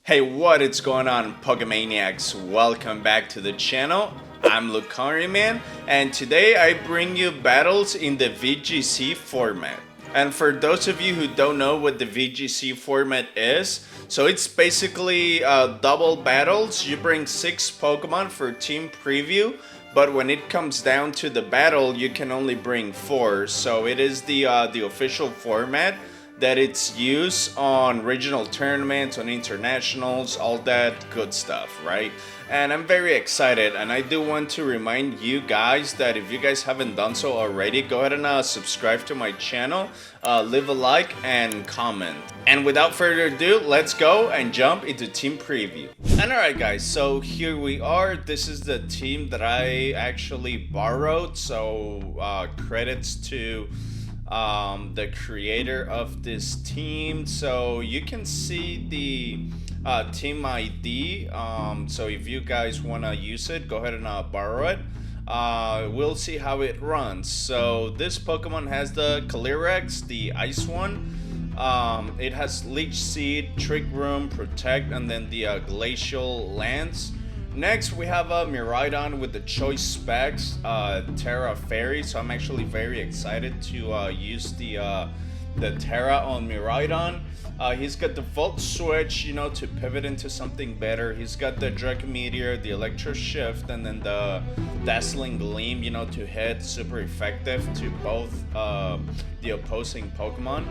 Hey, what is going on, Pokemaniacs? Welcome back to the channel. I'm Man, and today I bring you battles in the VGC format. And for those of you who don't know what the VGC format is, so it's basically double battles. You bring 6 Pokemon for team preview, but when it comes down to the battle, you can only bring 4. So it is the official format that it's used on regional tournaments, on internationals, all that good stuff, right? And I'm very excited, and I do want to remind you guys that if you guys haven't done so already, go ahead and subscribe to my channel, leave a like, and comment. And without further ado, let's go and jump into team preview. And alright guys, so here we are. This is the team that I actually borrowed, so credits to the creator of this team. So you can see the team ID, so if you guys want to use it, go ahead and borrow it. We'll see how it runs. So this Pokemon has the Calyrex, the ice one. It has Leech Seed, Trick Room, Protect, and then the Glacial Lance. Next, we have a Miraidon with the choice specs, Terra Fairy. So I'm actually very excited to use the Terra on Miraidon. He's got the Volt Switch, you know, to pivot into something better. He's got the Draco Meteor, the Electro Shift, and then the Dazzling Gleam, you know, to hit super effective to both the opposing Pokemon.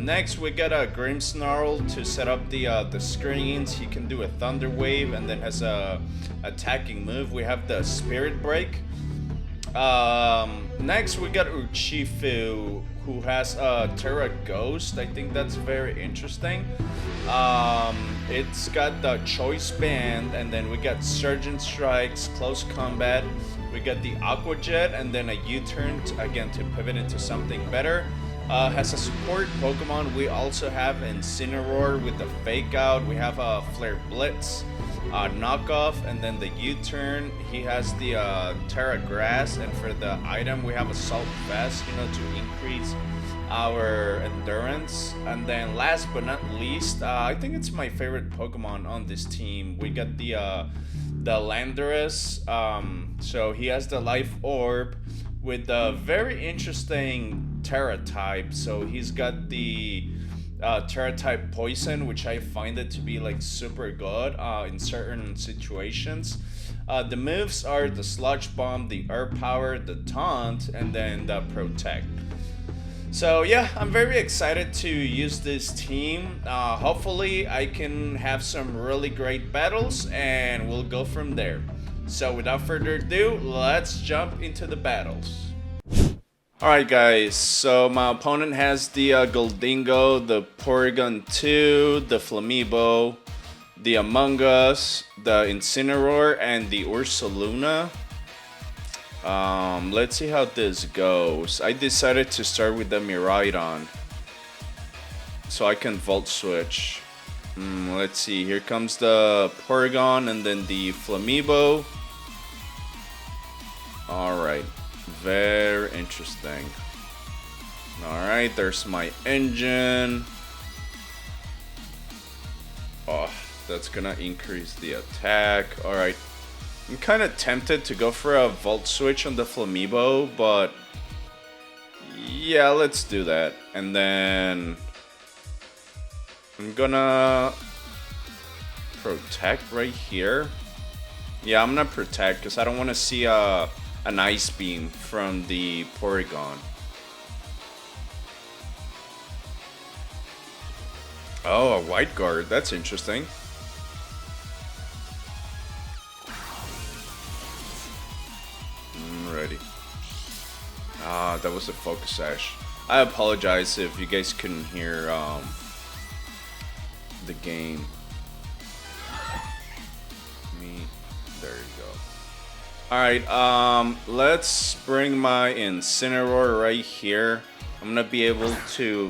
Next, we got a Grimmsnarl to set up the screens. He can do a Thunder Wave, and then has a attacking move. We have the Spirit Break. Next, we got Uchifu, who has a Terra Ghost. I think that's very interesting. It's got the Choice Band, and then we got Surgeon Strikes, Close Combat. We got the Aqua Jet, and then a U-turn again to pivot into something better. Has a support Pokemon. We also have Incineroar with the Fake Out. We have a Flare Blitz, knockoff, and then the U-turn. He has the Terra Grass, and for the item we have Assault Vest, you know, to increase our endurance. And then last but not least, I think it's my favorite Pokemon on this team. We got the Landorus. So he has the Life Orb with a very interesting Terra type. So he's got the Terra type Poison, which I find it to be like super good in certain situations. The moves are the Sludge Bomb, the Air Power, the Taunt, and then the Protect. So yeah, I'm very excited to use this team. Hopefully I can have some really great battles, and we'll go from there. So without further ado, let's jump into the battles. Alright guys, so my opponent has the Goldingo, the Porygon 2, the Flamibo, the Among Us, the Incineroar, and the Ursaluna. Let's see how this goes. I decided to start with the Miraidon, so I can Volt Switch. Let's see, here comes the Porygon and then the Flamibo. Alright. Very interesting. Alright, there's my engine. Oh, that's gonna increase the attack. Alright. I'm kind of tempted to go for a Volt Switch on the Flamibo, but yeah, let's do that. And then I'm gonna Protect right here. Yeah, I'm gonna Protect because I don't want to see an Ice Beam from the Porygon. Oh, a White Guard. That's interesting. Ready. That was a Focus Sash. I apologize if you guys couldn't hear the game. There you go. Alright, let's bring my Incineroar right here. I'm gonna be able to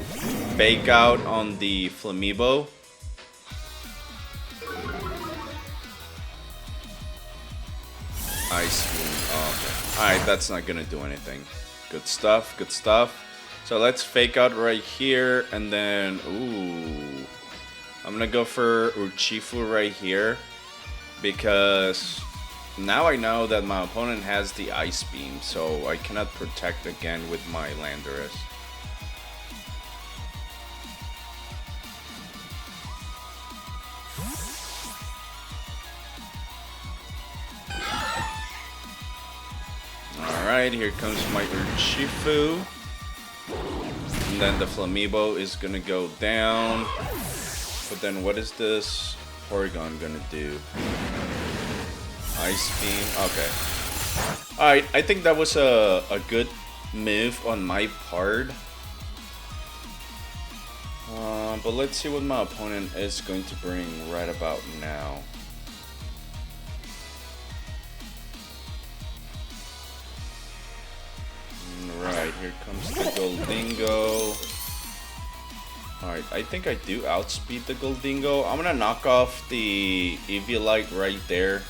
Fake Out on the Flamibo. Ice Beam. Oh, okay. Alright, that's not gonna do anything. Good stuff, good stuff. So let's Fake Out right here, and then, ooh. I'm gonna go for Uchifu right here because now I know that my opponent has the Ice Beam, so I cannot protect again with my Landorus. Alright, here comes my Uchifu. And then the Flamibo is gonna go down. But then what is this Porygon gonna do? Ice Beam. Okay. Alright, I think that was a good move on my part. But let's see what my opponent is going to bring right about now. Right, here comes the Goldingo. Alright, I think I do outspeed the Goldingo. I'm gonna knock off the Eviolite right there.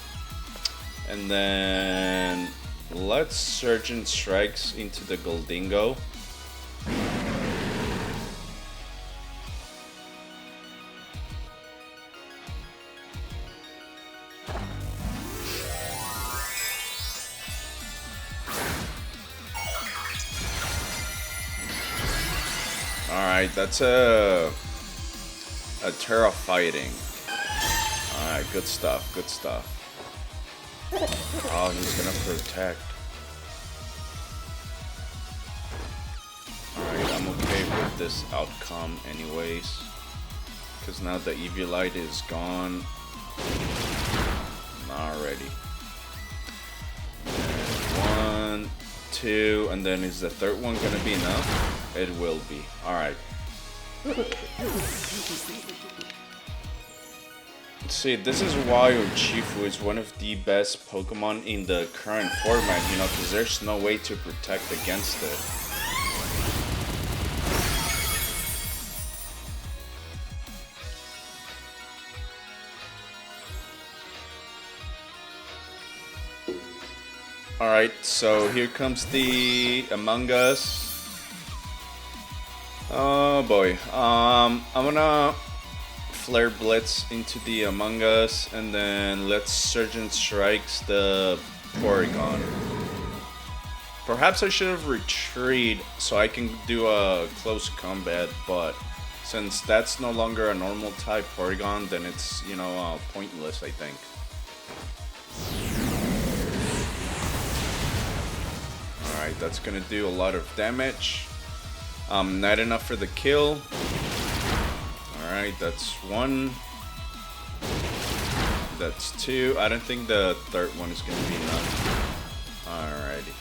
And then let's Surgeon Strikes into the Goldingo. Alright, that's a Terra Fighting. Alright, good stuff, good stuff. Oh, he's gonna protect. Alright, I'm okay with this outcome anyways. Because now the Eviolite is gone. Alrighty. 1, 2, and then is the third one gonna be enough? It will be. Alright. See, this is why Uchifu is one of the best Pokemon in the current format, you know, because there's no way to protect against it. Alright, so here comes the Among Us. Oh boy, I'm gonna Flare Blitz into the Among Us, and then let's Surgeon Strikes the Porygon. Perhaps I should have retreated so I can do a close combat, but since that's no longer a normal type Porygon, then it's, you know, pointless, I think. Alright, that's gonna do a lot of damage. Not enough for the kill. Alright, that's 1. That's 2. I don't think the third one is gonna be enough. Alrighty.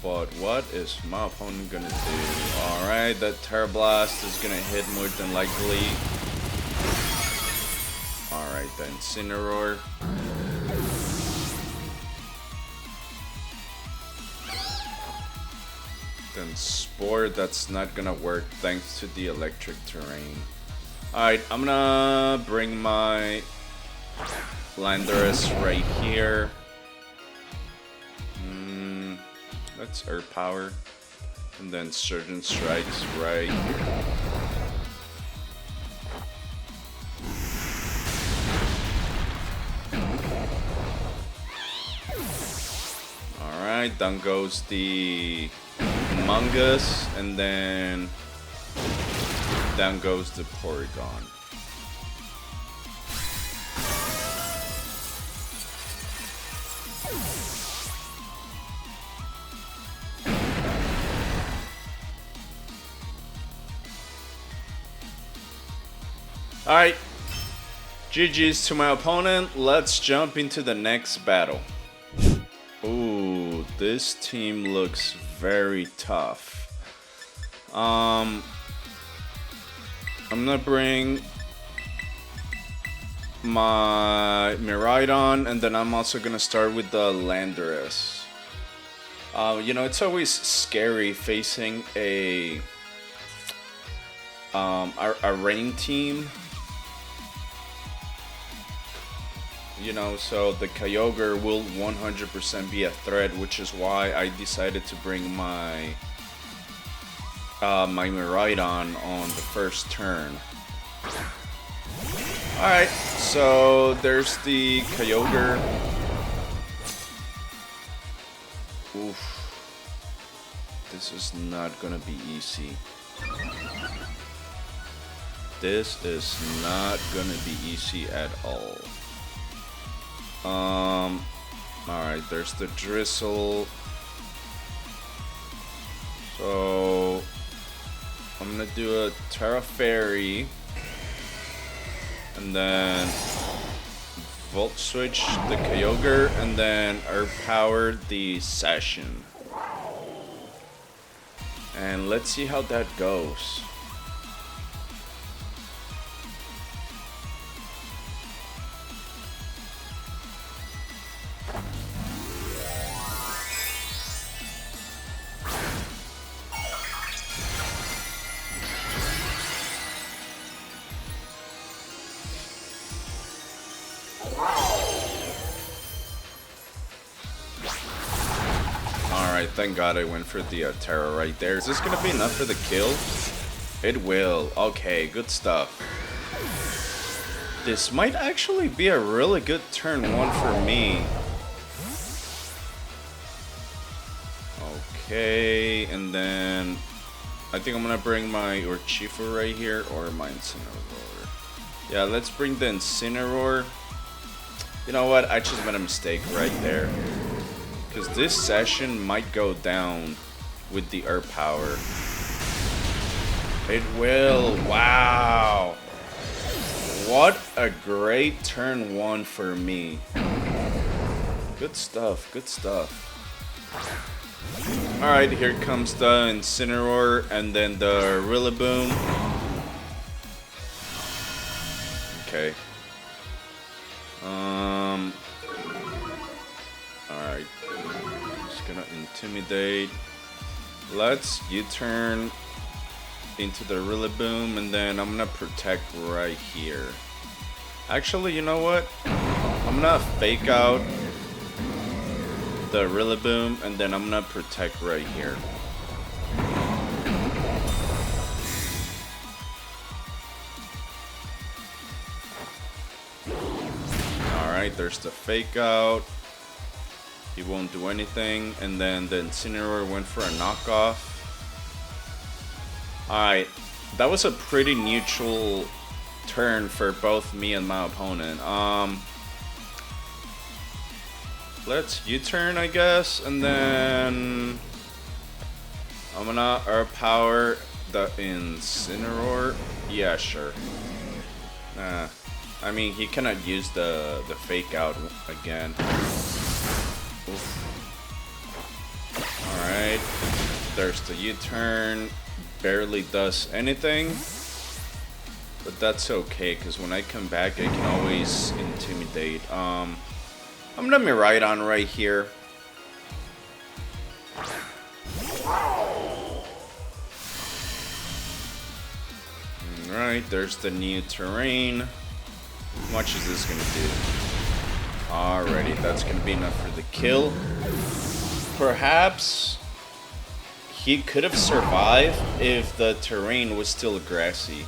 But what is my opponent gonna do? Alright, that Terra Blast is gonna hit more than likely. Alright, the Incineroar. Then Spore, that's not gonna work thanks to the electric terrain. Alright, I'm gonna bring my Landorus right here. That's Earth Power. And then Surgeon Strikes right here. Alright, down goes the Among Us, and then down goes the Porygon. Alright, GG's to my opponent. Let's jump into the next battle. Ooh, this team looks very tough. I'm gonna bring my Miraidon, and then I'm also gonna start with the Landorus. You know, it's always scary facing a rain team. You know, so the Kyogre will 100% be a threat, which is why I decided to bring my my Miraidon on the first turn. Alright, so there's the Kyogre. Oof. This is not gonna be easy. This is not gonna be easy at all. Alright, there's the Drizzle. So I'm gonna do a Terra Fairy. And then Volt Switch the Kyogre, and then Earth Power the Session. And let's see how that goes. Alright, thank God I went for the Terra right there. Is this gonna be enough for the kill? It will. Okay, good stuff. This might actually be a really good turn 1 for me. Okay, and then I think I'm gonna bring my Urshifu right here, or my Incineroar. Yeah, let's bring the Incineroar. You know what? I just made a mistake right there. Because this session might go down with the Earth Power. It will. Wow. What a great turn 1 for me. Good stuff. Good stuff. Alright, here comes the Incineroar and then the Rillaboom. Okay. Alright. Just gonna Intimidate. Let's U-turn into the Rillaboom, and then I'm gonna protect right here. Actually, you know what? I'm gonna fake out the Rillaboom, and then I'm gonna protect right here. Alright, there's the fake out. He won't do anything, and then the Incineroar went for a knockoff. Alright, that was a pretty neutral turn for both me and my opponent. Let's U-turn, I guess, and then I'm gonna Earth Power the Incineroar. Yeah, sure. I mean, he cannot use the fake out again. Alright, there's the U-turn. Barely does anything, but that's okay, because when I come back I can always intimidate. I'm gonna Miraidon right here. Alright, there's the new terrain. How much is this gonna do? Alrighty, that's gonna be enough for the kill. Perhaps he could have survived if the terrain was still grassy.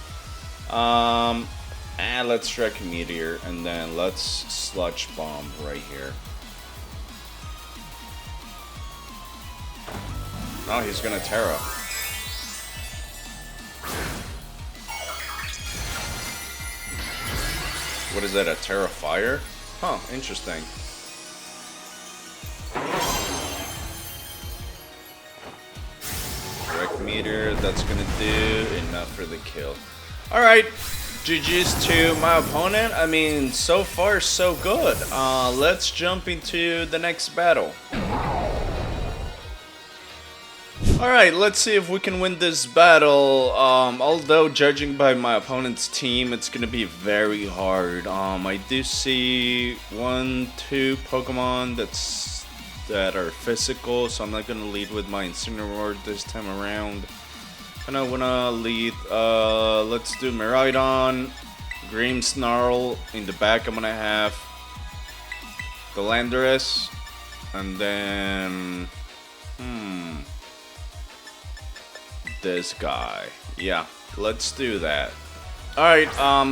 And let's strike a Meteor, and then let's Sludge Bomb right here. Oh, he's gonna Terra. What is that, a Terra Fire? Huh, interesting. Meter, that's gonna do enough for the kill. Alright, GG's to my opponent. I mean, so far so good. Let's jump into the next battle. Alright, let's see if we can win this battle. Although judging by my opponent's team, it's gonna be very hard. I do see 1, 2 Pokemon that are physical, so I'm not gonna lead with my Incineroar this time around. And I wanna lead, let's do Miraidon, Grimmsnarl. In the back I'm gonna have the Landorus, and then this guy. Yeah, let's do that. Alright,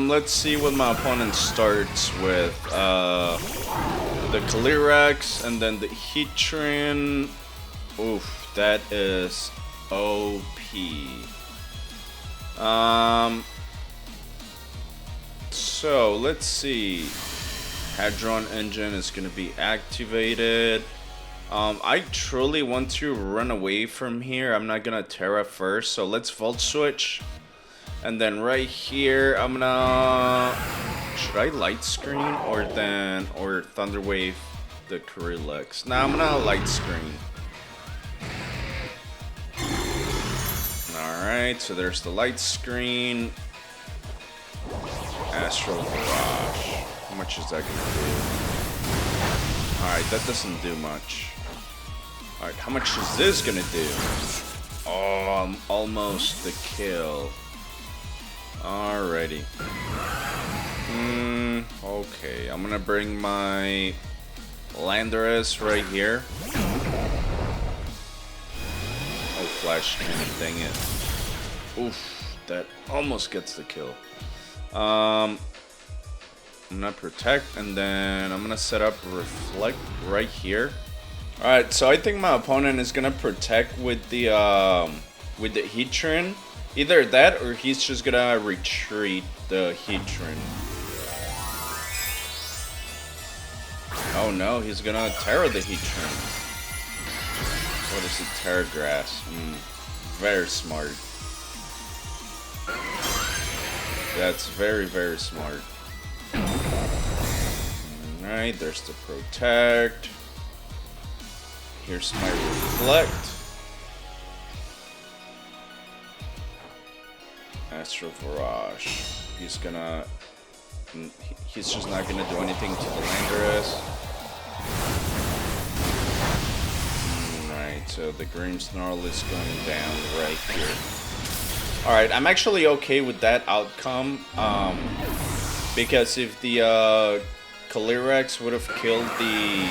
let's see what my opponent starts with. The Calyrex and then the Heatran. Oof, that is OP. So let's see. Hadron Engine is gonna be activated. I truly want to run away from here. I'm not gonna Terra first, so let's Volt Switch. And then right here, I'm gonna... Should I Light Screen or Thunder Wave the Calyrex? Nah, I'm gonna Light Screen. Alright, so there's the Light Screen. Astral Barrage. How much is that gonna do? Alright, that doesn't do much. Alright, how much is this gonna do? Oh, almost the kill. Alrighty. Okay, I'm gonna bring my Landorus right here. Oh, Flash Cannon, dang it. Oof, that almost gets the kill. I'm gonna Protect, and then I'm gonna set up Reflect right here. Alright, so I think my opponent is gonna Protect with the Heatran. Either that, or he's just gonna retreat the Heatran. Oh no, he's gonna Terra the Heatran. What is it? Terra Grass. Very smart. That's very, very smart. Alright, there's the Protect. Here's my Reflect. Astral Barrage. He's just not gonna do anything to the Landorus. Right, so the Grimmsnarl is going down right here. Alright, I'm actually okay with that outcome. Because if the Calyrex would have killed the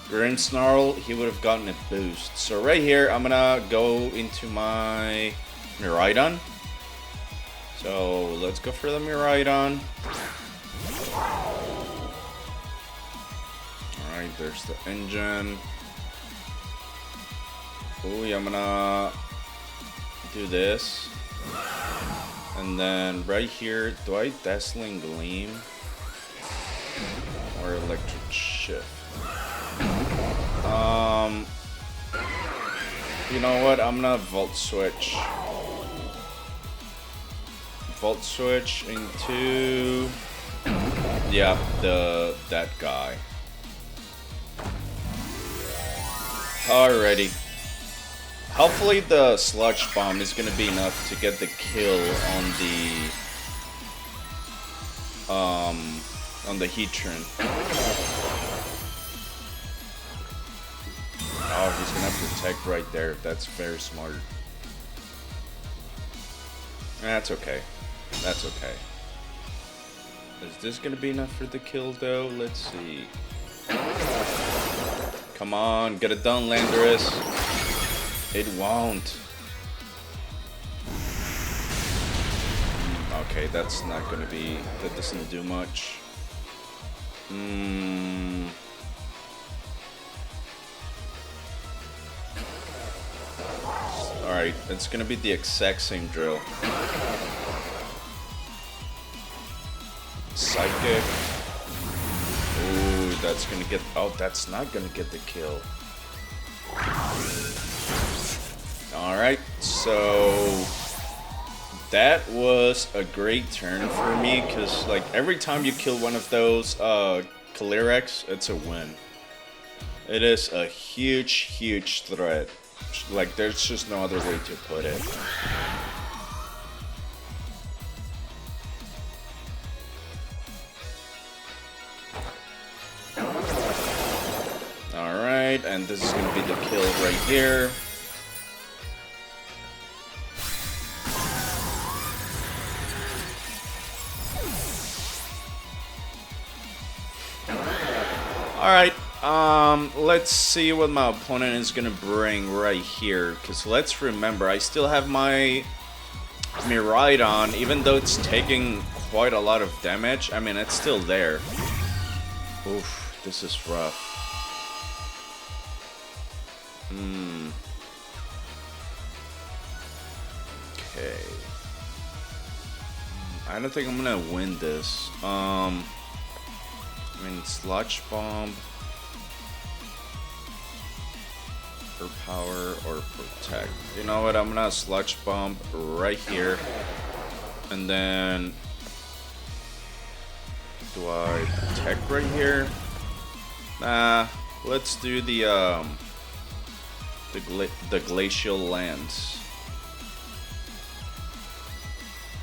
Grimmsnarl, he would have gotten a boost. So right here, I'm gonna go into my Miraidon. So let's go for the Miraidon. Alright, there's the engine. Ooh, I'm gonna do this. And then right here, do I Dazzling Gleam? Or Electric Shift? You know what? I'm gonna Volt Switch. Volt Switch into... Yeah, that guy. Alrighty. Hopefully the Sludge Bomb is gonna be enough to get the kill on the Heatran. Oh, he's gonna Protect right there. That's very smart. That's okay. That's okay. Is this gonna be enough for the kill though? Let's see. Come on, get it done, Landorus. It won't. Okay, that's not gonna be... That doesn't do much. Alright, it's gonna be the exact same drill. Psychic. Ooh, that's gonna get... Oh, that's not gonna get the kill. Alright, so... That was a great turn for me, because, like, every time you kill one of those Calyrex, it's a win. It is a huge, huge threat. Like, there's just no other way to put it. Alright, and this is going to be the kill right here. Alright, Let's see what my opponent is gonna bring right here. Because let's remember, I still have my Miraidon, even though it's taking quite a lot of damage. I mean, it's still there. Oof, this is rough. Okay. I don't think I'm gonna win this. I mean, Sludge Bomb, or Power, or Protect. You know what? I'm gonna Sludge Bomb right here, and then do I Protect right here? Nah. Let's do the Glacial Lances.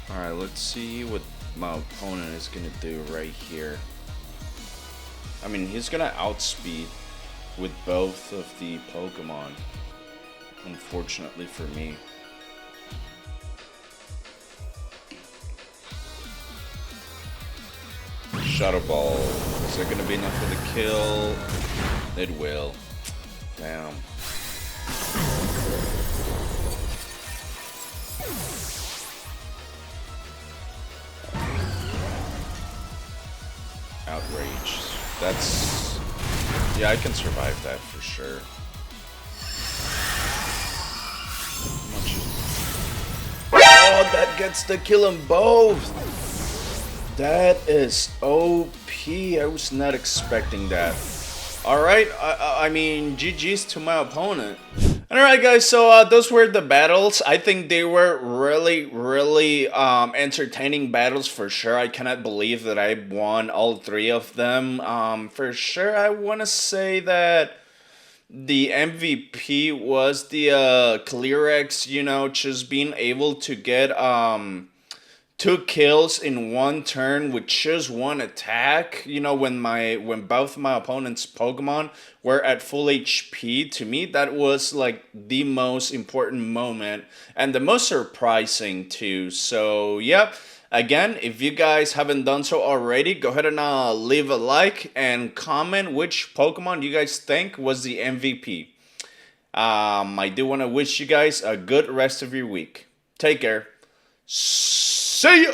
Alright, let's see what my opponent is gonna do right here. I mean, he's gonna outspeed with both of the Pokemon, unfortunately for me. Shadow Ball. Is that gonna be enough for the kill? It will. Damn. Outrage. That's... yeah, I can survive that for sure. Oh, that gets to kill them both! That is OP. I was not expecting that. Alright, I mean, GG's to my opponent. Alright guys, so those were the battles. I think they were really entertaining battles for sure. I cannot believe that I won all three of them. For sure, I want to say that the MVP was the Calyrex, you know, just being able to get 2 kills in 1 turn with just 1 attack. You know, when both my opponent's Pokemon were at full HP, to me that was like the most important moment and the most surprising too. So yeah, again, if you guys haven't done so already, go ahead and leave a like and comment which Pokemon you guys think was the MVP. I do want to wish you guys a good rest of your week. Take care. See ya!